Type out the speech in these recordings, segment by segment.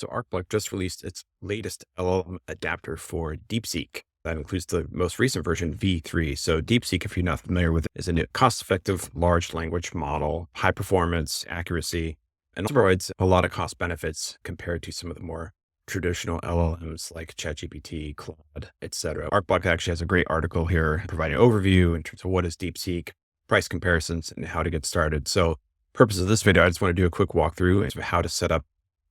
So ArcBlock just released its latest LLM adapter for DeepSeek. That includes the most recent version, V3. So DeepSeek, if you're not familiar with it, is a new cost-effective large language model, high performance, accuracy, and also provides a lot of cost benefits compared to some of the more traditional LLMs like ChatGPT, Claude, etc. ArcBlock actually has a great article here providing an overview in terms of what is DeepSeek, price comparisons, and how to get started. So purpose of this video, I just want to do a quick walkthrough of how to set up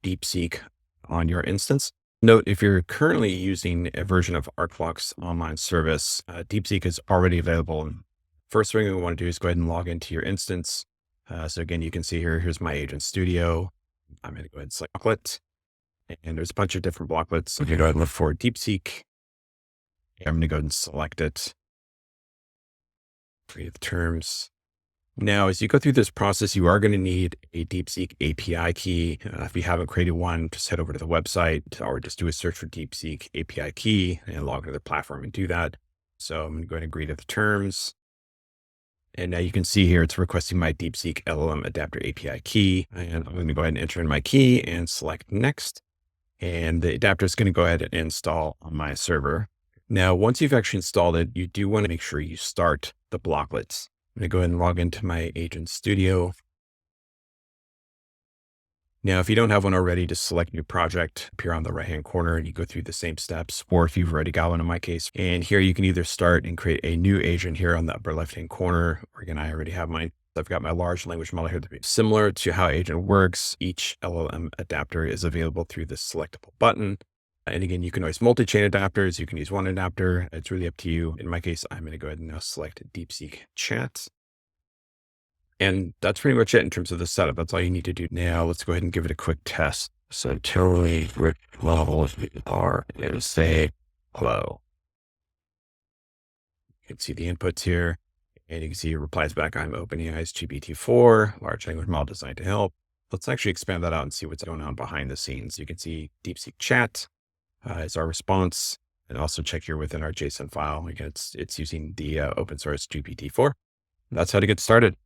DeepSeek on your instance. Note, if you're currently using a version of ArcBlock's online service, DeepSeek is already available. And first thing we want to do is go ahead and log into your instance. So again, you can see here's my agent studio. I'm going to go ahead and select blocklet. And there's a bunch of different blocklets. So you go ahead and look for DeepSeek. I'm going to go ahead and select it. Create the terms. Now, as you go through this process, you are going to need a DeepSeek API key. If you haven't created one, just head over to the website or just do a search for DeepSeek API key and log into the platform and do that. So I'm going to go ahead and agree to the terms. And now you can see here, it's requesting my DeepSeek LLM adapter API key. And I'm going to go ahead and enter in my key and select next. And the adapter is going to go ahead and install on my server. Now, once you've actually installed it, you do want to make sure you start the blocklets. I'm going to go ahead and log into my agent studio. Now, if you don't have one already, just select new project up here on the right-hand corner and you go through the same steps, or if you've already got one in my case. And here you can either start and create a new agent here on the upper left-hand corner, or again, I already have mine. I've got my large language model here. Similar to how agent works, each LLM adapter is available through this selectable button. And again, you can always multi-chain adapters. You can use one adapter. It's really up to you. In my case, I'm going to go ahead and now select DeepSeek Chat. And that's pretty much it in terms of the setup. That's all you need to do. Now let's go ahead and give it a quick test. So tell me which levels are and say hello. You can see the inputs here. And you can see it replies back, I'm OpenAI's GPT-4, large language model designed to help. Let's actually expand that out and see what's going on behind the scenes. You can see DeepSeek Chat is our response, and also check here within our JSON file. Again, it's using the open source GPT-4. That's how to get started.